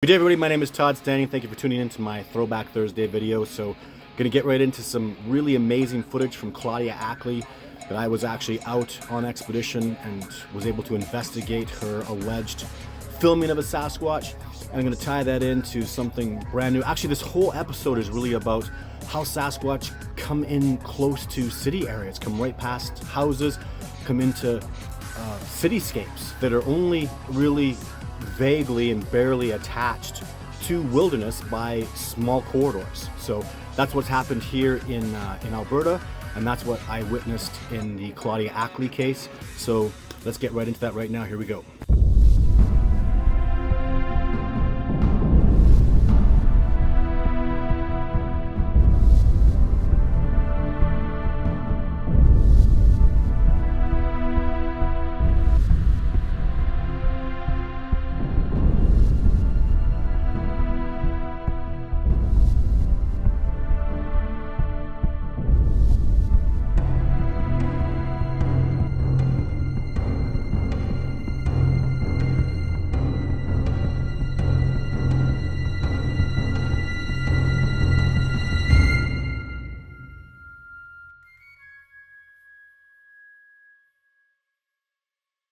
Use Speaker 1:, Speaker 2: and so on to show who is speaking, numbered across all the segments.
Speaker 1: Good day, everybody. My name is Todd Standing. Thank you for tuning in to my Throwback Thursday video. So, going to get right into some really amazing footage from Claudia Ackley that I was actually out on expedition and was able to investigate her alleged filming of a Sasquatch. And I'm going to tie that into something brand new. Actually, this whole episode is really about how Sasquatch come in close to city areas, come right past houses, come into cityscapes that are only really vaguely and barely attached to wilderness by small corridors. So that's what's happened here in Alberta, and that's what I witnessed in the Claudia Ackley case. So let's get right into that right now. Here we go.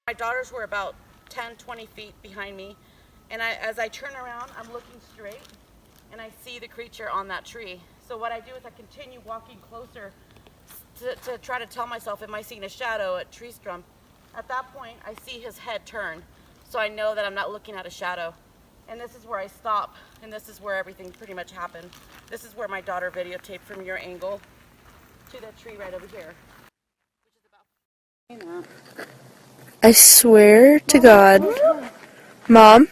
Speaker 2: My daughters were about 10-20 feet behind me, and as I turn around, I'm looking straight, and I see the creature on that tree. So what I do is I continue walking closer to try to tell myself, am I seeing a shadow, a tree stump? At that point, I see his head turn, so I know that I'm not looking at a shadow. And this is where I stop, and this is where everything pretty much happened. This is where my daughter videotaped from your angle to the tree right over here, which is about...
Speaker 3: I swear to God. Mom?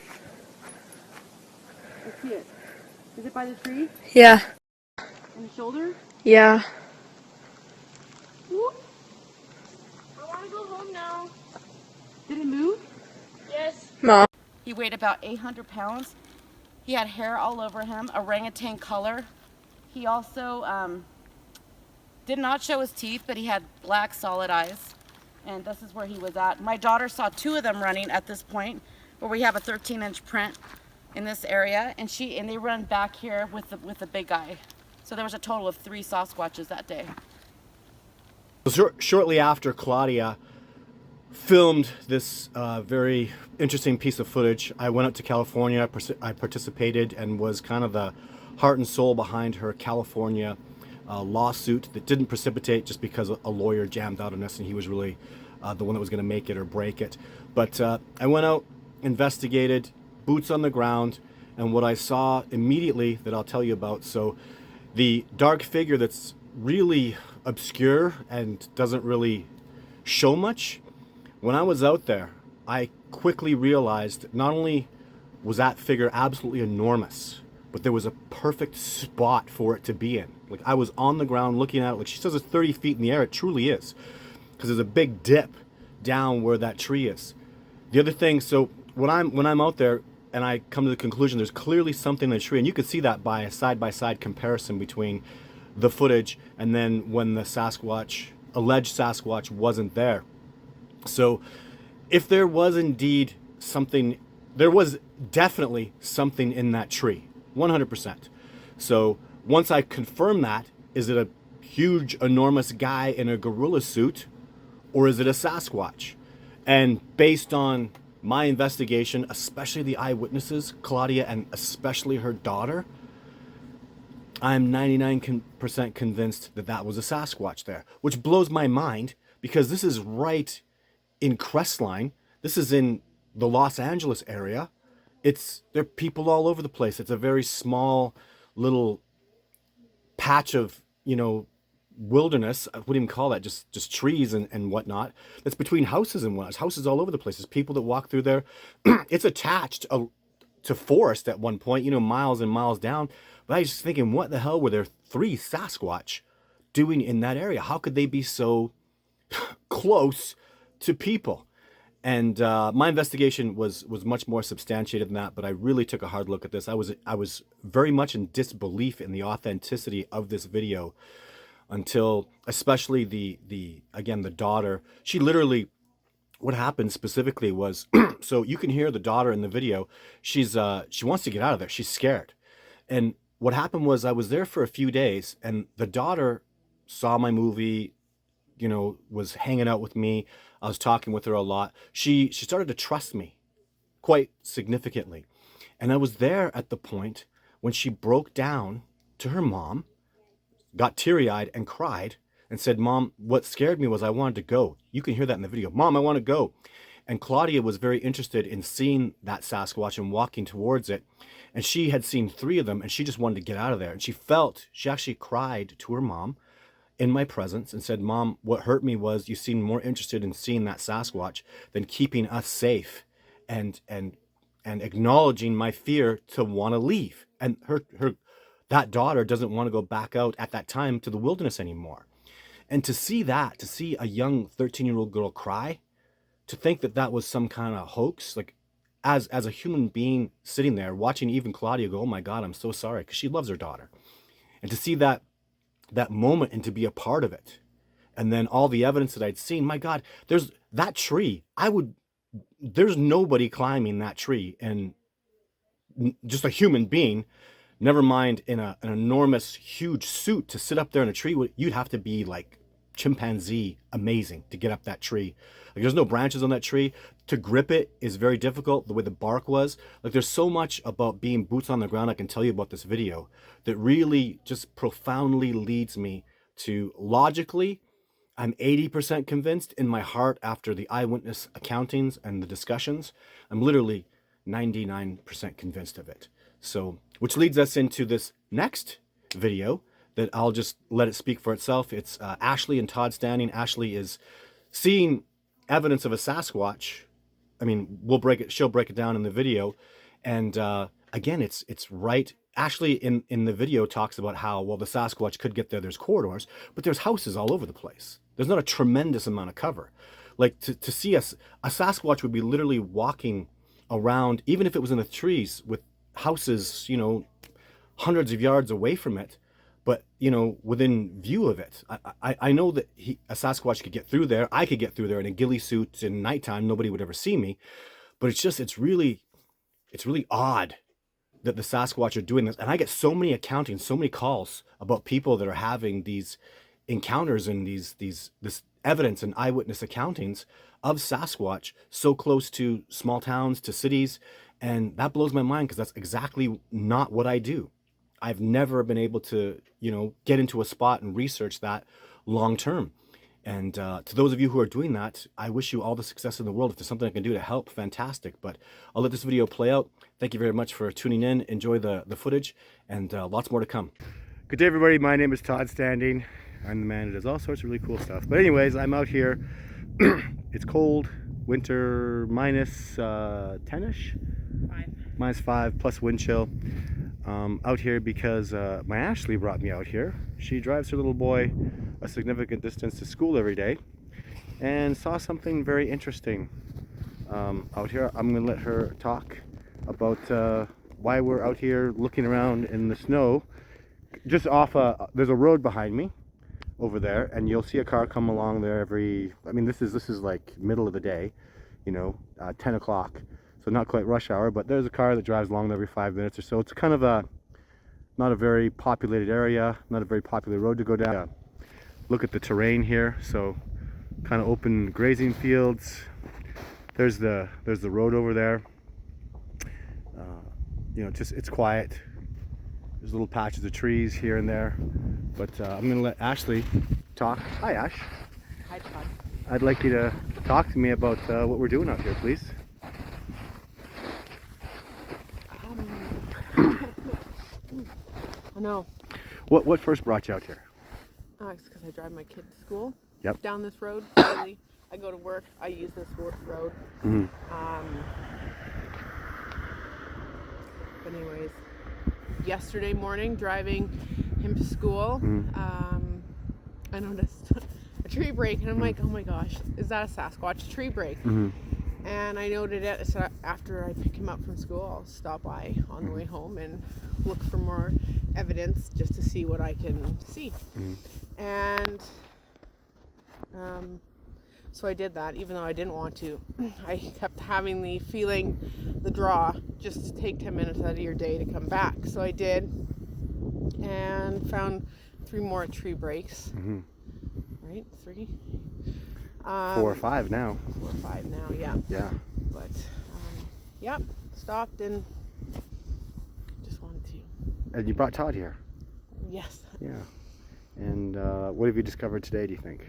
Speaker 2: I see it. Is it by the tree?
Speaker 3: Yeah.
Speaker 2: In the shoulder?
Speaker 3: Yeah.
Speaker 2: Whoop. I want to go home now. Did it move? Yes.
Speaker 3: Mom?
Speaker 2: He weighed about 800 pounds. He had hair all over him, orangutan color. He also did not show his teeth, but he had black solid eyes. And this is where he was at. My daughter saw two of them running at this point, where we have a 13-inch print in this area, and they run back here with the big guy. So there was a total of 3 Sasquatches that day.
Speaker 1: Shortly after Claudia filmed this very interesting piece of footage, I went out to California. I participated and was kind of the heart and soul behind her California lawsuit that didn't precipitate just because a lawyer jammed out on us, and he was really the one that was going to make it or break it. But I went out, investigated, boots on the ground, and what I saw immediately that I'll tell you about. So the dark figure that's really obscure and doesn't really show much, when I was out there, I quickly realized not only was that figure absolutely enormous, but there was a perfect spot for it to be in. Like, I was on the ground looking at it. Like, she says it's 30 feet in the air. It truly is, because there's a big dip down where that tree is. The other thing, so when I'm out there and I come to the conclusion there's clearly something in the tree, and you could see that by a side-by-side comparison between the footage and then when the alleged Sasquatch wasn't there. So if there was indeed something, there was definitely something in that tree. 100%. So once I confirm that, is it a huge, enormous guy in a gorilla suit, or is it a Sasquatch? And based on my investigation, especially the eyewitnesses, Claudia and especially her daughter, I'm 99% convinced that that was a Sasquatch there, which blows my mind because this is right in Crestline. This is in the Los Angeles area. There are people all over the place. It's a very small little patch of, wilderness. What do you even call that? Just trees and whatnot. That's between houses and whatnot. Houses all over the place. There's people that walk through there. It's attached to forest at one point, miles and miles down. But I was just thinking, what the hell were there 3 Sasquatch doing in that area? How could they be so close to people? And my investigation was much more substantiated than that, but I really took a hard look at this. I was very much in disbelief in the authenticity of this video until, especially the daughter, she literally what happened specifically was, so you can hear the daughter in the video. She wants to get out of there. She's scared. And what happened was I was there for a few days, and the daughter saw my movie, was hanging out with me. I was talking with her a lot. She started to trust me quite significantly. And I was there at the point when she broke down to her mom, got teary-eyed and cried and said, "Mom, what scared me was I wanted to go." You can hear that in the video. "Mom, I want to go." And Claudia was very interested in seeing that Sasquatch and walking towards it. And she had seen 3 of them, and she just wanted to get out of there. And she actually cried to her mom in my presence and said, "Mom, what hurt me was you seemed more interested in seeing that Sasquatch than keeping us safe and acknowledging my fear to want to leave." And that daughter doesn't want to go back out at that time to the wilderness anymore. And to see a young 13-year-old girl cry, to think that was some kind of hoax, like as a human being sitting there watching even Claudia go, "Oh my God, I'm so sorry," because she loves her daughter. And to see that moment and to be a part of it. And then all the evidence that I'd seen, my God, there's that tree. There's nobody climbing that tree, and just a human being, never mind in an enormous, huge suit to sit up there in a tree. You'd have to be like chimpanzee amazing to get up that tree. Like, there's no branches on that tree. To grip it is very difficult, the way the bark was. Like, there's so much about being boots on the ground I can tell you about this video that really just profoundly leads me to, logically, I'm 80% convinced. In my heart, after the eyewitness accountings and the discussions, I'm literally 99% convinced of it. So, which leads us into this next video that I'll just let it speak for itself. It's Ashley and Todd standing. Ashley is seeing evidence of a Sasquatch. I mean, she'll break it down in the video. And again, it's right. Ashley in the video talks about how, well, the Sasquatch could get there. There's corridors, but there's houses all over the place. There's not a tremendous amount of cover. Like, to see a Sasquatch would be literally walking around, even if it was in the trees, with houses, hundreds of yards away from it, but within view of it. I know that a Sasquatch could get through there. I could get through there in a ghillie suit in nighttime. Nobody would ever see me. But it's really odd that the Sasquatch are doing this. And I get so many accountings, so many calls about people that are having these encounters and this evidence and eyewitness accountings of Sasquatch so close to small towns, to cities. And that blows my mind, because that's exactly not what I do. I've never been able to, get into a spot and research that long term. And to those of you who are doing that, I wish you all the success in the world. If there's something I can do to help, fantastic. But I'll let this video play out. Thank you very much for tuning in. Enjoy the footage, and lots more to come. Good day, everybody. My name is Todd Standing. I'm the man who does all sorts of really cool stuff. But anyways, I'm out here. It's cold, winter, minus 10-ish?
Speaker 2: 5.
Speaker 1: Minus 5 plus wind chill. Out here because my Ashley brought me out here. She drives her little boy a significant distance to school every day, and saw something very interesting out here. I'm gonna let her talk about why we're out here looking around in the snow. Just off there's a road behind me over there, and you'll see a car come along there this is like middle of the day, 10 o'clock. So not quite rush hour, but there's a car that drives along every 5 minutes or so. It's kind of not a very populated area, not a very popular road to go down. Look at the terrain here. So kind of open grazing fields. There's the road over there. It's quiet. There's little patches of trees here and there. But I'm gonna let Ashley talk. Hi, Ash.
Speaker 2: Hi, Todd.
Speaker 1: I'd like you to talk to me about what we're doing out here, please.
Speaker 4: I know.
Speaker 1: What first brought you out here?
Speaker 4: It's because I drive my kid to school.
Speaker 1: Yep.
Speaker 4: Down this road. Daily. I go to work. I use this road.
Speaker 1: Mm-hmm.
Speaker 4: But anyways, yesterday morning, driving him to school, I noticed a tree break, and I'm like, oh my gosh, is that a Sasquatch tree break?
Speaker 1: Mm-hmm.
Speaker 4: And I noted it, so after I pick him up from school, I'll stop by on the way home and look for more evidence just to see what I can see. And So I did that, even though I didn't want to. I kept having the feeling, the draw, just to take 10 minutes out of your day to come back. So I did, and found 3 more tree breaks. Right? 3?
Speaker 1: 4 or 5 now.
Speaker 4: 4 or 5 now, yeah.
Speaker 1: Yeah.
Speaker 4: But, yep, stopped and just wanted to.
Speaker 1: And you brought Todd here.
Speaker 4: Yes.
Speaker 1: Yeah. And what have you discovered today, do you think?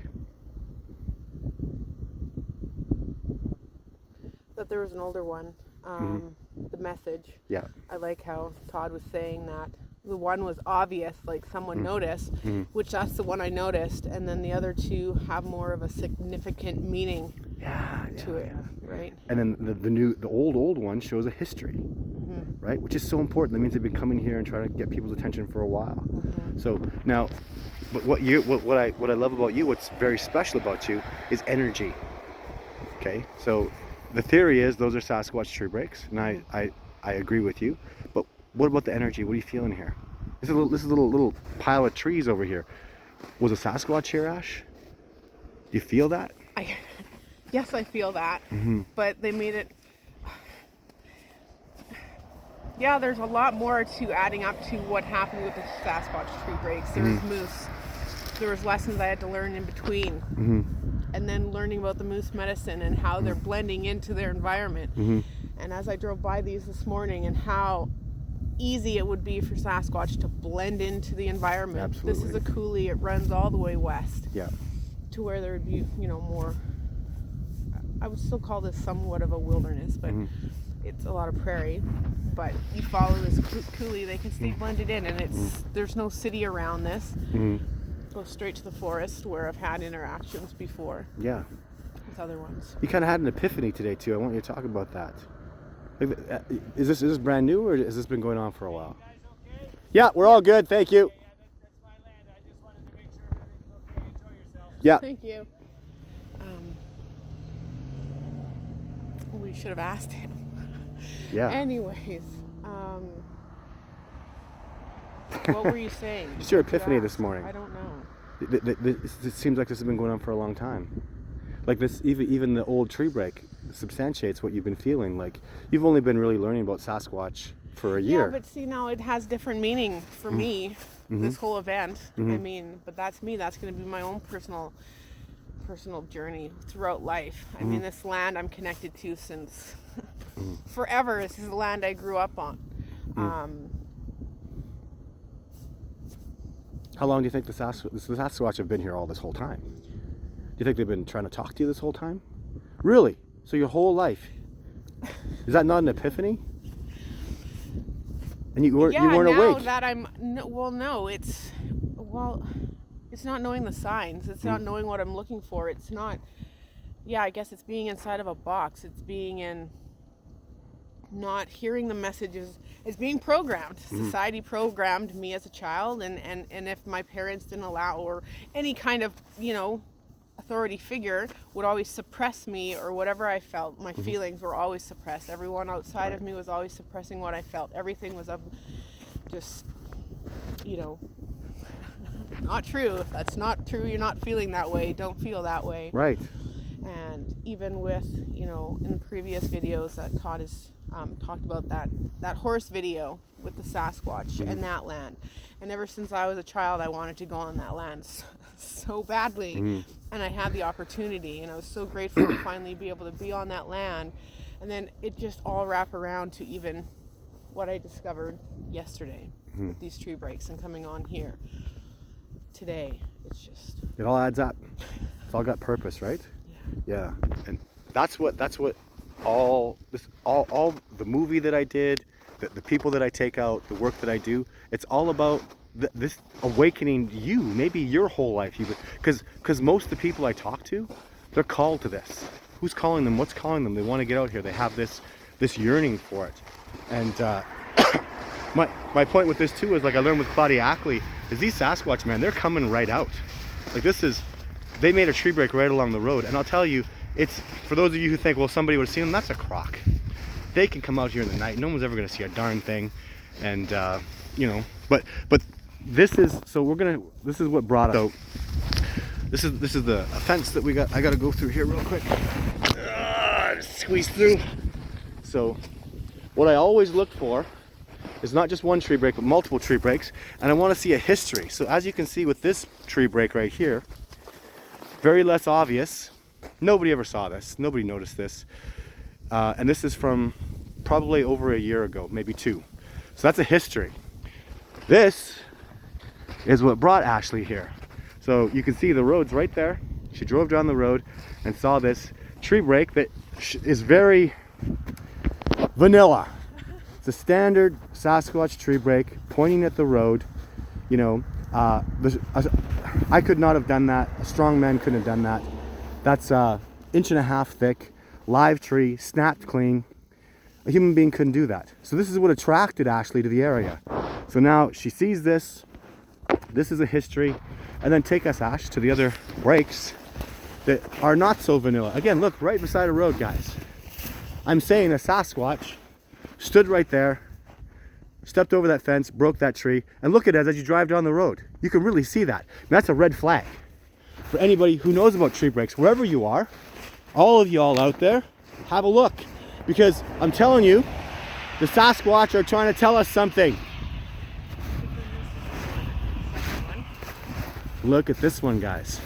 Speaker 4: That there was an older one. The message.
Speaker 1: Yeah.
Speaker 4: I like how Todd was saying that the one was obvious, like someone noticed, which that's the one I noticed, and then the other 2 have more of a significant meaning to it, right?
Speaker 1: And then the old one shows a history, right? Which is so important. That means they've been coming here and trying to get people's attention for a while. So now, but what I love about you, what's very special about you, is energy. Okay, so the theory is those are Sasquatch tree breaks, and I agree with you. But what about the energy? What are you feeling here? This is a little pile of trees over here. Was a Sasquatch here, Ash? Do you feel that?
Speaker 4: Yes, I feel that. But they made it. Yeah, there's a lot more to adding up to what happened with the Sasquatch tree breaks. There was moose. There was lessons I had to learn in between. And then learning about the moose medicine and how they're blending into their environment. And as I drove by these this morning, and how easy it would be for Sasquatch to blend into the environment.
Speaker 1: Absolutely.
Speaker 4: This is a coulee. It runs all the way west.
Speaker 1: Yeah.
Speaker 4: To where there would be, more, I would still call this somewhat of a wilderness, but it's a lot of prairie. But you follow this coulee, they can stay blended in, and there's no city around this. Go straight to the forest, where I've had interactions before.
Speaker 1: Yeah.
Speaker 4: With other ones.
Speaker 1: You kind of had an epiphany today too. I want you to talk about that. Is this brand new, or has this been going on for a while? Yeah, we're all good. Thank you. Yeah.
Speaker 4: Thank you. We should have asked him.
Speaker 1: Yeah.
Speaker 4: Anyways, what were you saying?
Speaker 1: Just your epiphany this morning.
Speaker 4: I don't know.
Speaker 1: It seems like this has been going on for a long time. Like this, even the old tree break substantiates what you've been feeling. Like you've only been really learning about Sasquatch for a year.
Speaker 4: Yeah, but see, now it has different meaning for me. This whole event. I mean, but that's me. That's going to be my own personal journey throughout life. I mean, this land I'm connected to since forever. This is the land I grew up on.
Speaker 1: How long do you think the Sasquatch have been here all this whole time? Do you think they've been trying to talk to you this whole time? Really? So your whole life? Is that not an epiphany? And you weren't awake?
Speaker 4: That it's not knowing the signs. It's not knowing what I'm looking for. It's not, I guess it's being inside of a box. It's being in, not hearing the messages. It's being programmed. Society programmed me as a child, and if my parents didn't allow, or any kind of, authority figure would always suppress me, or whatever I felt. My feelings were always suppressed. Everyone outside of me was always suppressing what I felt. Everything was just, not true. If that's not true, you're not feeling that way. Don't feel that way.
Speaker 1: Right.
Speaker 4: And even with, in previous videos that Todd has talked about that horse video with the Sasquatch and that land. And ever since I was a child, I wanted to go on that land so badly. And I had the opportunity, and I was so grateful to finally be able to be on that land. And then it just all wrapped around to even what I discovered yesterday with these tree breaks and coming on here today. It's just,
Speaker 1: it all adds up. It's all got purpose, right? Yeah. And that's what all the movie that I did, the people that I take out, the work that I do, it's all about this awakening you, maybe your whole life, because most of the people I talk to, they're called to this. Who's calling them? What's calling them? They want to get out here. They have this yearning for it. And my point with this too is, like I learned with Claudia Ackley, is these Sasquatch, man, they're coming right out. Like they made a tree break right along the road, and I'll tell you, it's, for those of you who think, well, somebody would have seen them, that's a crock. They can come out here in the night. No one's ever going to see a darn thing. And, but this is, this is what brought us. So This is the fence that we got. I got to go through here real quick. Squeeze through. So what I always look for is not just one tree break, but multiple tree breaks, and I want to see a history. So as you can see with this tree break right here, very less obvious. Nobody ever saw this. Nobody noticed this. And this is from probably over a year ago, maybe 2. So that's a history. This is what brought Ashley here. So you can see the road's right there. She drove down the road and saw this tree break that is very vanilla. It's a standard Sasquatch tree break pointing at the road. You know, I could not have done that. A strong man couldn't have done that. That's 1.5 inches thick, live tree, snapped clean. A human being couldn't do that. So this is what attracted Ashley to the area. So now she sees this. This is a history. And then take us, Ash, to the other breaks that are not so vanilla. Again, look, right beside a road, guys. I'm saying a Sasquatch stood right there, stepped over that fence, broke that tree, and look at it as you drive down the road. You can really see that. And that's a red flag. For anybody who knows about tree breaks, wherever you are, all of y'all out there, have a look. Because I'm telling you, the Sasquatch are trying to tell us something. Look at this one, guys.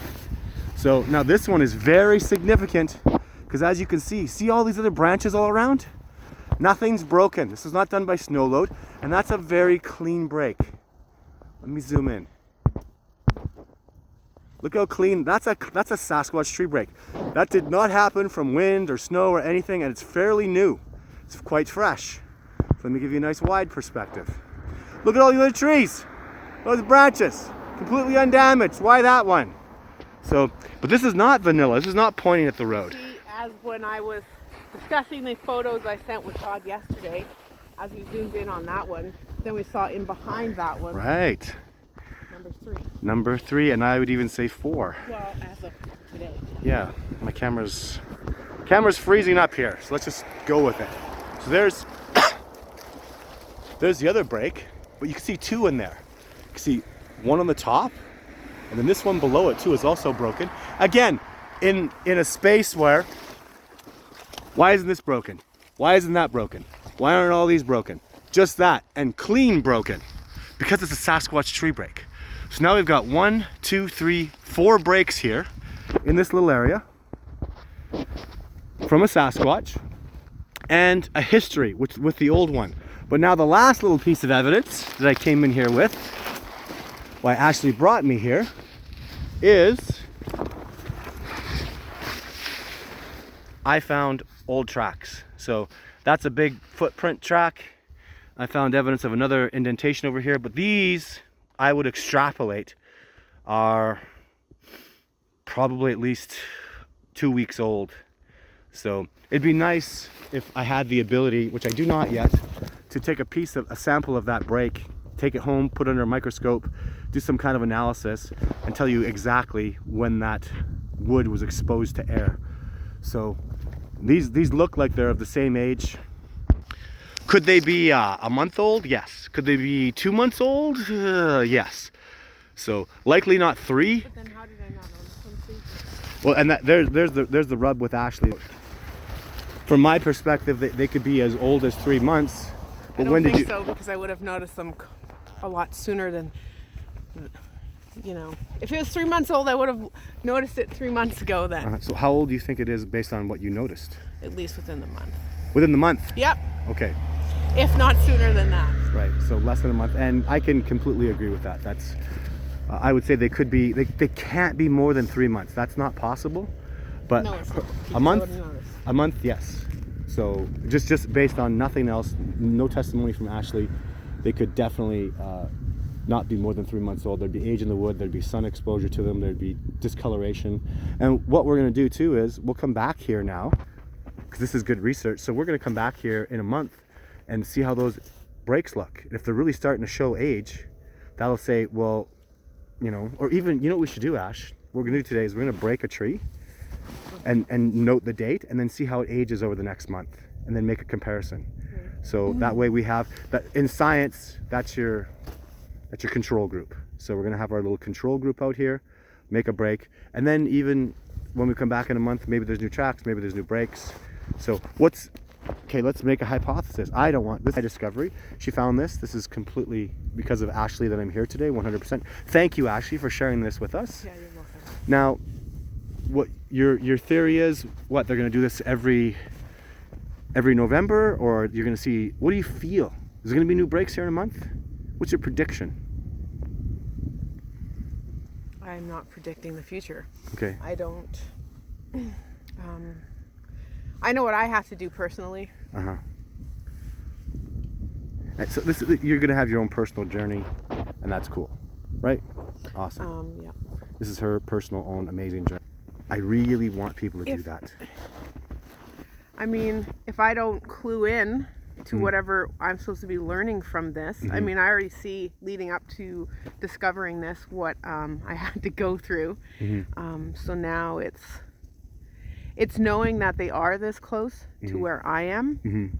Speaker 1: So now this one is very significant because as you can see all these other branches all around? Nothing's broken. This is not done by snow load, and that's a very clean break. Let me zoom in. Look how clean. That's a Sasquatch tree break. That did not happen from wind or snow or anything, and it's fairly new. It's quite fresh. So let me give you a nice wide perspective. Look at all the other trees. Those branches. Completely undamaged. Why that one? So, but this is not vanilla. This is not pointing at the road.
Speaker 4: See, as when I was discussing the photos I sent with Todd yesterday, as we zoomed in on that one, then we saw in behind that one.
Speaker 1: Right.
Speaker 4: Number 3.
Speaker 1: Number 3, and I would even say 4.
Speaker 4: Well, as of today.
Speaker 1: Yeah, my camera's freezing up here, so let's just go with it. So there's the other break, but you can see 2 in there. You can see one on the top, and then this one below it too is also broken. Again, in a space where, why isn't this broken? Why isn't that broken? Why aren't all these broken? Just that, and clean broken, because it's a Sasquatch tree break. So now we've got 1, 2, 3, 4 breaks here in this little area from a Sasquatch, and a history with the old one. But now the last little piece of evidence that I came in here with, why Ashley brought me here, is I found old tracks. So that's a big footprint track. I found evidence of another indentation over here, but these I would extrapolate are probably at least 2 weeks old. So it'd be nice if I had the ability, which I do not yet, to take a sample of that break, take it home, put it under a microscope, do some kind of analysis, and tell you exactly when that wood was exposed to air. So these look like they're of the same age. Could they be a month old? Yes. Could they be 2 months old? Yes. So likely not 3.
Speaker 4: But then how did I not notice them?
Speaker 1: Well, and there's the rub with Ashley. From my perspective, they could be as old as 3 months. But
Speaker 4: I don't
Speaker 1: when did
Speaker 4: think
Speaker 1: you?
Speaker 4: so, because I would have noticed them a lot sooner than, you know. If it was 3 months old, I would have noticed it 3 months ago then.
Speaker 1: So how old do you think it is based on what you noticed?
Speaker 4: At least within the month.
Speaker 1: Within the month?
Speaker 4: Yep.
Speaker 1: Okay.
Speaker 4: If not sooner than that.
Speaker 1: Right. So less than a month, and I can completely agree with that. That's. I would say they could be. They can't be more than 3 months. That's not possible. But
Speaker 4: No, it's not.
Speaker 1: a month.
Speaker 4: I wouldn't notice.
Speaker 1: A month, yes. So just based on nothing else, no testimony from Ashley, they could definitely not be more than 3 months old. There'd be age in the wood, there'd be sun exposure to them, there'd be discoloration. And what we're gonna do too is we'll come back here now, because this is good research. So we're gonna come back here in a month and see how those breaks look. If they're really starting to show age, that'll say, well, you know, or even, you know what we should do, Ash? What we're gonna do today is we're gonna break a tree and note the date, and then see how it ages over the next month, and then make a comparison. So that way we have that. In science, that's your control group. So we're gonna have our little control group out here, make a break, and then even when we come back in a month, maybe there's new tracks, maybe there's new breaks. So okay, let's make a hypothesis. I don't want this discovery. She found this. This is completely because of Ashley that I'm here today, 100%. Thank you, Ashley, for sharing this with us.
Speaker 4: Yeah, you're welcome.
Speaker 1: Now, what your theory is, what, they're going to do this every November, or you're going to see, what do you feel? Is there going to be new breaks here in a month? What's your prediction?
Speaker 4: I'm not predicting the future.
Speaker 1: Okay.
Speaker 4: I don't. I know what I have to do personally.
Speaker 1: Uh-huh. So you're going to have your own personal journey, and that's cool, right? Awesome.
Speaker 4: Yeah.
Speaker 1: This is her personal own amazing journey. I really want people to do that.
Speaker 4: I mean, if I don't clue in to whatever I'm supposed to be learning from this, I mean, I already see leading up to discovering this what I had to go through. So now it's knowing that they are this close to where I am,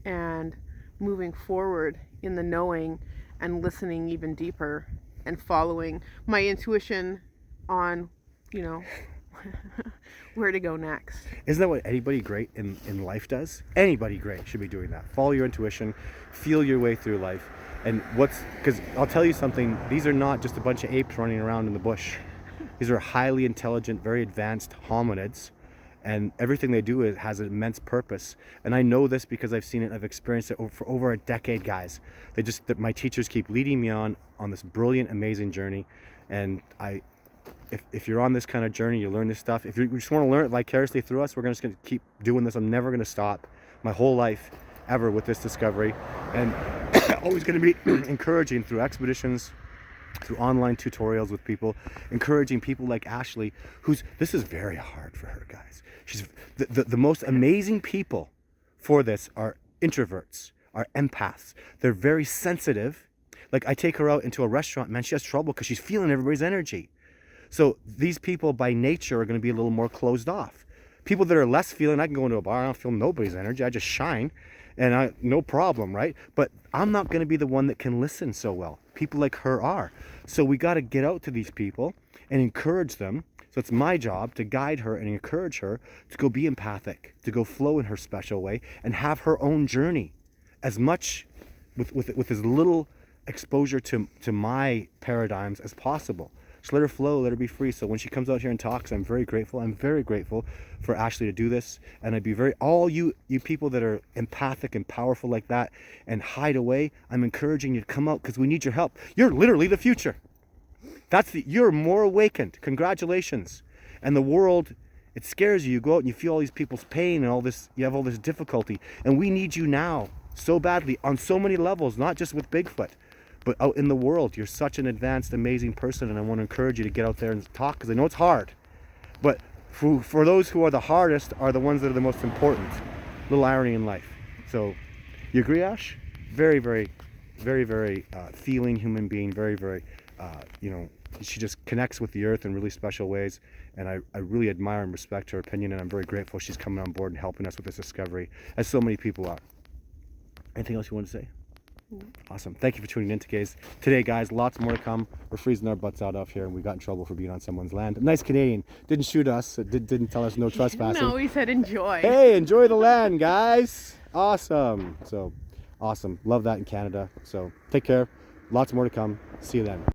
Speaker 4: and moving forward in the knowing and listening even deeper and following my intuition on, where to go next.
Speaker 1: Isn't that what anybody great in life does? Anybody great should be doing that. Follow your intuition, feel your way through life. And because I'll tell you something, these are not just a bunch of apes running around in the bush. These are highly intelligent, very advanced hominids, and everything they do has an immense purpose. And I know this because I've seen it, I've experienced it for over a decade, guys. My teachers keep leading me on this brilliant, amazing journey. And if you're on this kind of journey, you learn this stuff. If you just want to learn it vicariously through us, we're just going to keep doing this. I'm never going to stop my whole life ever with this discovery, and always going to be encouraging through expeditions, through online tutorials with people, encouraging people like Ashley, this is very hard for her, guys. She's the most amazing people for this are introverts, are empaths. They're very sensitive. Like, I take her out into a restaurant, man, she has trouble because she's feeling everybody's energy. So these people by nature are going to be a little more closed off. People that are less feeling, I can go into a bar, I don't feel nobody's energy, I just shine, and no problem, right? But I'm not going to be the one that can listen so well. People like her are. So we got to get out to these people and encourage them. So it's my job to guide her and encourage her to go be empathic, to go flow in her special way and have her own journey, as much with as little exposure to my paradigms as possible. Just let her flow, let her be free. So when she comes out here and talks, I'm very grateful. I'm very grateful for Ashley to do this. And all you people that are empathic and powerful like that and hide away, I'm encouraging you to come out because we need your help. You're literally the future. You're more awakened. Congratulations. And the world, it scares you. You go out and you feel all these people's pain and all this, you have all this difficulty. And we need you now so badly on so many levels, not just with Bigfoot. But out in the world, you're such an advanced, amazing person, and I want to encourage you to get out there and talk, because I know it's hard. But for those who are the hardest are the ones that are the most important. Little irony in life. So, you agree, Ash? Very, very, very, very feeling human being. Very, very, she just connects with the earth in really special ways, and I really admire and respect her opinion, and I'm very grateful she's coming on board and helping us with this discovery, as so many people are. Anything else you want to say? Awesome. Thank you for tuning in today, guys. Lots more to come. We're freezing our butts out off here, and we got in trouble for being on someone's land. Nice Canadian. Didn't shoot us. Didn't tell us no trespassing.
Speaker 4: No, he said enjoy.
Speaker 1: Hey, enjoy the land, guys. Awesome. So, awesome. Love that in Canada. So, take care. Lots more to come. See you then.